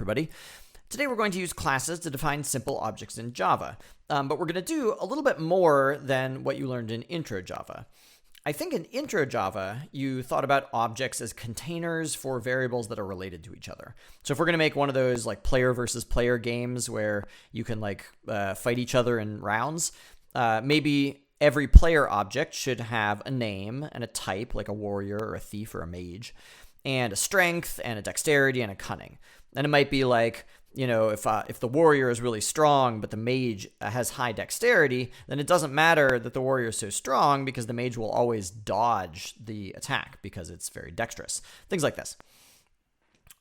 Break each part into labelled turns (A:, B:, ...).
A: everybody. Today we're going to use classes to define simple objects in Java, but we're going to do a little bit more than what you learned in Intro Java. I think in Intro Java, you thought about objects as containers for variables that are related to each other. So if we're going to make one of those like player versus player games where you can fight each other in rounds, maybe every player object should have a name and a type, like a warrior or a thief or a mage, and a strength and a dexterity and a cunning. And it might be like, if the warrior is really strong, but the mage has high dexterity, then it doesn't matter that the warrior is so strong because the mage will always dodge the attack because it's very dexterous. Things like this.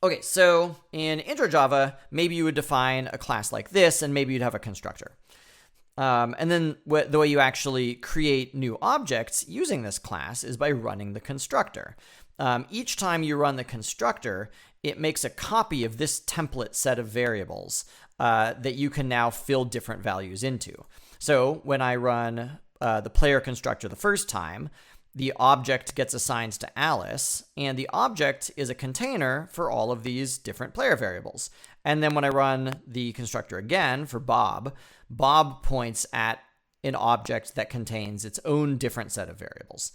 A: Okay, so in Intro Java, maybe you would define a class like this, and maybe you'd have a constructor. And then the way you actually create new objects using this class is by running the constructor. Each time you run the constructor, it makes a copy of this template set of variables that you can now fill different values into. So when I run the player constructor the first time, the object gets assigned to Alice, and the object is a container for all of these different player variables. And then when I run the constructor again for Bob, Bob points at an object that contains its own different set of variables.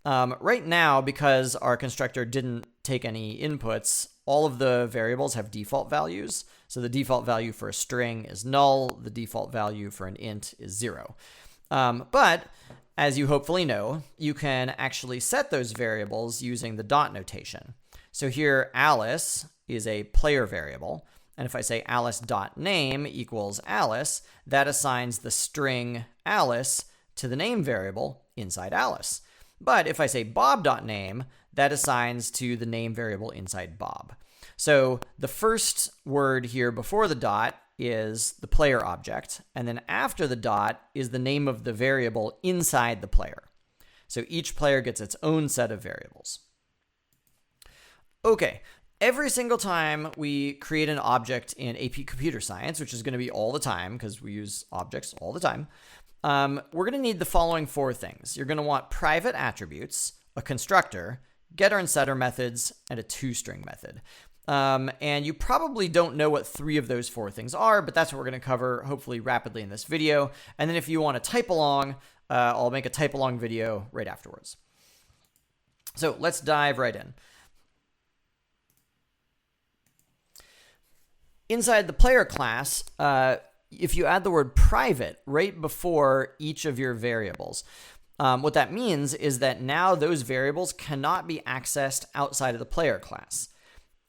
A: Right now, because our constructor didn't take any inputs, all of the variables have default values. So the default value for a string is null. The default value for an int is 0. But as you hopefully know, you can actually set those variables using the dot notation. So here, Alice is a player variable. And if I say Alice.name equals Alice, that assigns the string Alice to the name variable inside Alice. But if I say Bob.name, that assigns to the name variable inside Bob. So the first word here before the dot is the player object, and then after the dot is the name of the variable inside the player. So each player gets its own set of variables. Okay, every single time we create an object in AP Computer Science, which is going to be all the time because we use objects all the time, we're going to need the following 4 things. You're going to want private attributes, a constructor, getter and setter methods, and a toString method. And you probably don't know what 3 of those 4 things are, but that's what we're going to cover hopefully rapidly in this video. And then if you want to type along, I'll make a type along video right afterwards. So let's dive right in. Inside the player class, if you add the word private right before each of your variables, what that means is that now those variables cannot be accessed outside of the player class.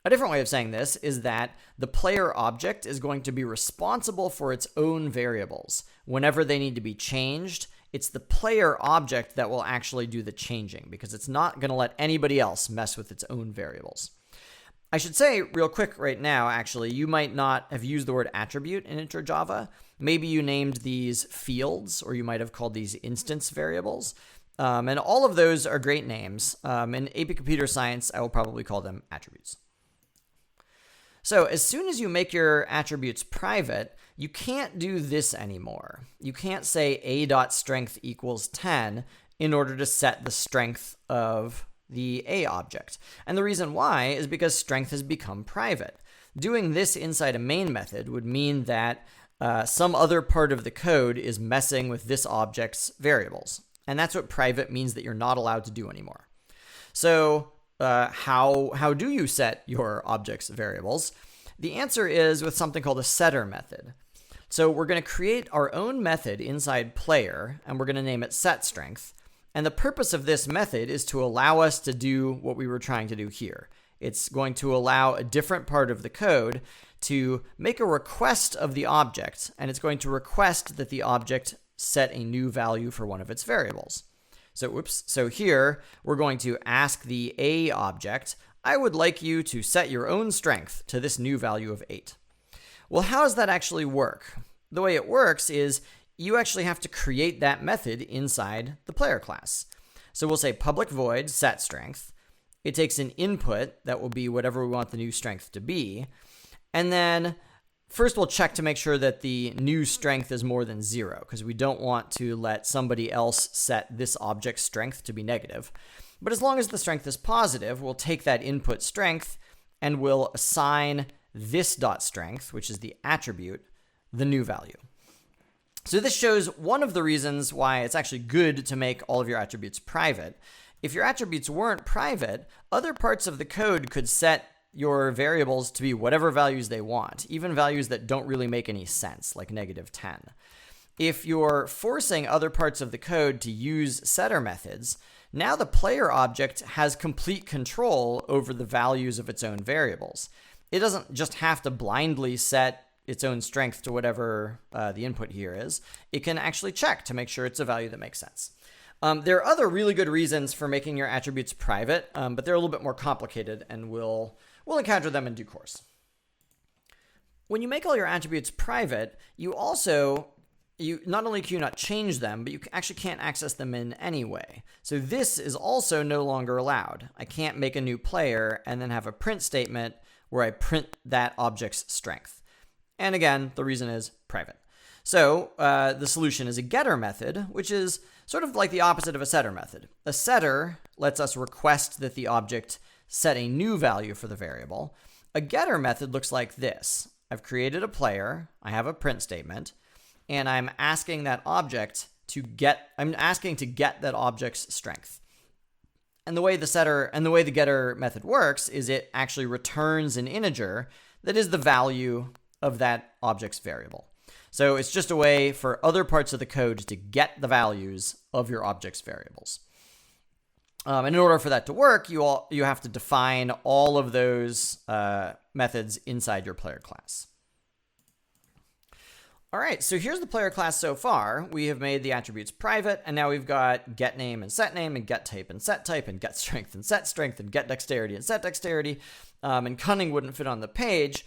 A: A different way of saying this is that the player object is going to be responsible for its own variables. Whenever they need to be changed, it's the player object that will actually do the changing because it's not going to let anybody else mess with its own variables. I should say real quick right now, actually, you might not have used the word attribute in Intro Java. Maybe you named these fields, or you might have called these instance variables. And all of those are great names. In AP Computer Science, I will probably call them attributes. So as soon as you make your attributes private, you can't do this anymore. You can't say a.strength equals 10 in order to set the strength of the A object. And the reason why is because strength has become private. Doing this inside a main method would mean that some other part of the code is messing with this object's variables. And that's what private means that you're not allowed to do anymore. So how do you set your object's variables? The answer is with something called a setter method. So we're going to create our own method inside player, and we're going to name it setStrength. And the purpose of this method is to allow us to do what we were trying to do here. It's going to allow a different part of the code to make a request of the object, and it's going to request that the object set a new value for one of its variables. So here, we're going to ask the A object, I would like you to set your own strength to this new value of 8. Well, how does that actually work? The way it works is you actually have to create that method inside the player class. So we'll say public void set strength. It takes an input that will be whatever we want the new strength to be. And then first we'll check to make sure that the new strength is more than 0 because we don't want to let somebody else set this object's strength to be negative. But as long as the strength is positive, we'll take that input strength and we'll assign this.strength, which is the attribute, the new value. So this shows one of the reasons why it's actually good to make all of your attributes private. If your attributes weren't private, other parts of the code could set your variables to be whatever values they want, even values that don't really make any sense, like -10. If you're forcing other parts of the code to use setter methods, now the player object has complete control over the values of its own variables. It doesn't just have to blindly set its own strength to whatever the input here is. It can actually check to make sure it's a value that makes sense. There are other really good reasons for making your attributes private, but they're a little bit more complicated, and we'll encounter them in due course. When you make all your attributes private, you not only can you not change them, but you actually can't access them in any way. So this is also no longer allowed. I can't make a new player and then have a print statement where I print that object's strength. And again, the reason is private. So the solution is a getter method, which is sort of like the opposite of a setter method. A setter lets us request that the object set a new value for the variable. A getter method looks like this. I've created a player, I have a print statement, and I'm asking that object to get that object's strength. And the way the getter method works is it actually returns an integer that is the value of that object's variable. So it's just a way for other parts of the code to get the values of your object's variables. And in order for that to work, you have to define all of those methods inside your player class. All right, so here's the player class so far. We have made the attributes private, and now we've got getName and setName, and getType and setType, and getStrength and setStrength, and getDexterity and setDexterity, and cunning wouldn't fit on the page.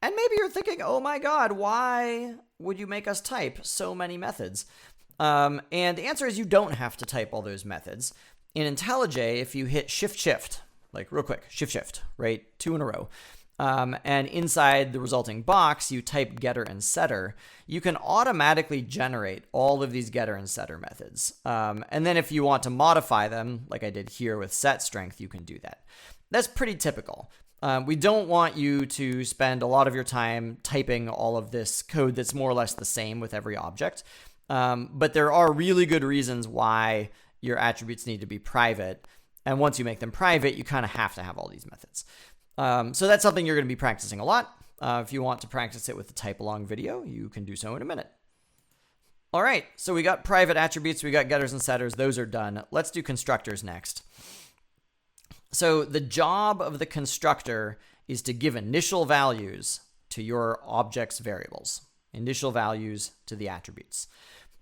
A: And maybe you're thinking, oh my god, why would you make us type so many methods? And the answer is you don't have to type all those methods. In IntelliJ, if you hit Shift, like real quick, Shift, right, 2 in a row, and inside the resulting box, you type getter and setter, you can automatically generate all of these getter and setter methods. And then if you want to modify them, like I did here with setStrength, you can do that. That's pretty typical. We don't want you to spend a lot of your time typing all of this code that's more or less the same with every object. But there are really good reasons why your attributes need to be private. And once you make them private, you kind of have to have all these methods. So that's something you're going to be practicing a lot. If you want to practice it with the type along video, you can do so in a minute. All right, so we got private attributes, we got getters and setters, those are done. Let's do constructors next. So the job of the constructor is to give initial values to your object's variables, initial values to the attributes.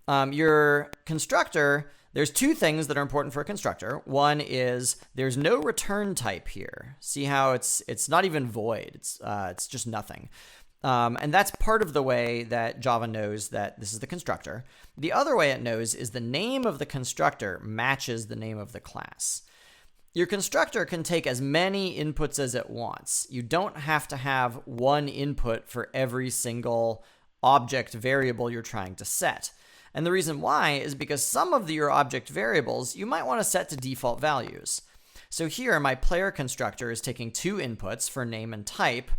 A: Your constructor, there's two things that are important for a constructor. One is there's no return type here. See how it's not even void. It's just nothing. And that's part of the way that Java knows that this is the constructor. The other way it knows is the name of the constructor matches the name of the class. Your constructor can take as many inputs as it wants. You don't have to have one input for every single object variable you're trying to set. And the reason why is because some of your object variables you might want to set to default values. So here, my player constructor is taking two inputs for name and type,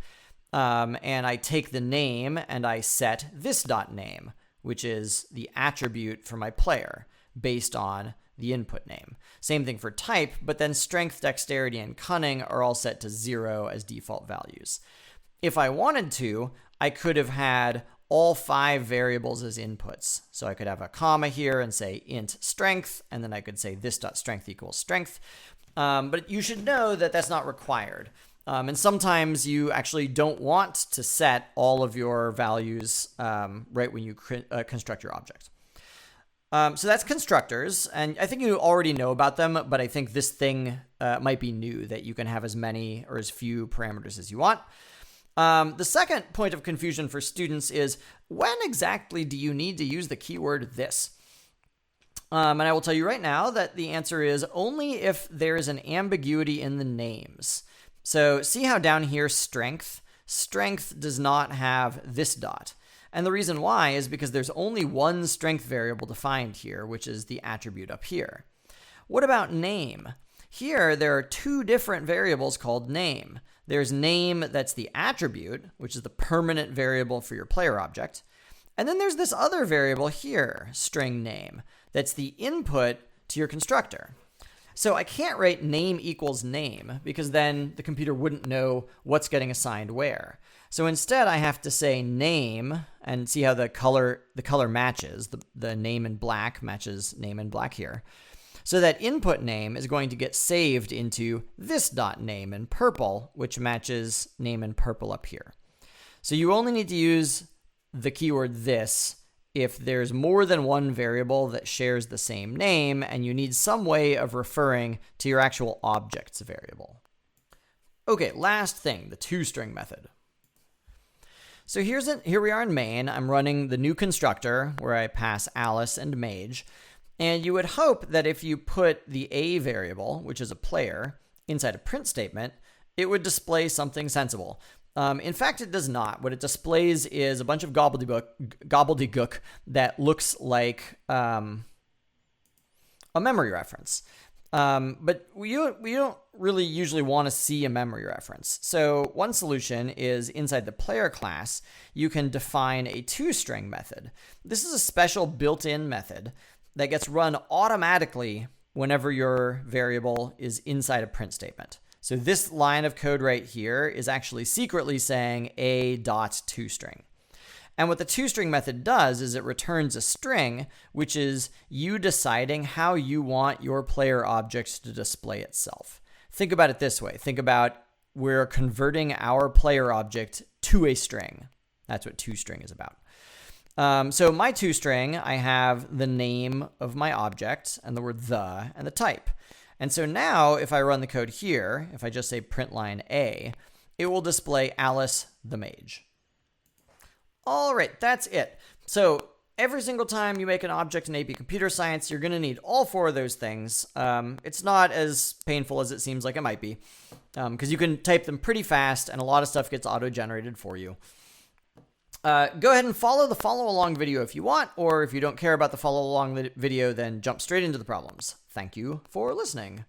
A: and I take the name and I set this.name, which is the attribute for my player based on the input name. Same thing for type, but then strength, dexterity, and cunning are all set to 0 as default values. If I wanted to, I could have had all 5 variables as inputs. So I could have a comma here and say int strength, and then I could say this.strength equals strength. But you should know that that's not required. And sometimes you actually don't want to set all of your values right when you construct your object. So that's constructors, and I think you already know about them, but I think this thing might be new, that you can have as many or as few parameters as you want. The second point of confusion for students is, when exactly do you need to use the keyword this? And I will tell you right now that the answer is only if there is an ambiguity in the names. So see how down here strength does not have this dot. And the reason why is because there's only one strength variable defined here, which is the attribute up here. What about name? Here, there are 2 different variables called name. There's name, that's the attribute, which is the permanent variable for your player object. And then there's this other variable here, string name, that's the input to your constructor. So I can't write name equals name because then the computer wouldn't know what's getting assigned where. So instead I have to say name and see how the color matches. The name in black matches name in black here. So that input name is going to get saved into this dot name in purple, which matches name in purple up here. So you only need to use the keyword this if there's more than one variable that shares the same name and you need some way of referring to your actual object's variable. Okay, last thing, the toString method. So here we are in main. I'm running the new constructor where I pass Alice and Mage. And you would hope that if you put the A variable, which is a player, inside a print statement, it would display something sensible. In fact, it does not. What it displays is a bunch of gobbledygook that looks like a memory reference. But we don't really usually want to see a memory reference. So one solution is inside the player class, you can define a toString method. This is a special built-in method that gets run automatically whenever your variable is inside a print statement. So this line of code right here is actually secretly saying a.toString. And what the toString method does is it returns a string, which is you deciding how you want your player object to display itself. Think about it this way. Think about we're converting our player object to a string. That's what toString is about. So my toString, I have the name of my object and the word the and the type. And so now if I run the code here, if I just say print line A, it will display Alice the Mage. All right, that's it. So every single time you make an object in AP Computer Science, you're going to need all four of those things. It's not as painful as it seems like it might be, because you can type them pretty fast and a lot of stuff gets auto-generated for you. Go ahead and follow the follow-along video if you want, or if you don't care about the follow-along video, then jump straight into the problems. Thank you for listening.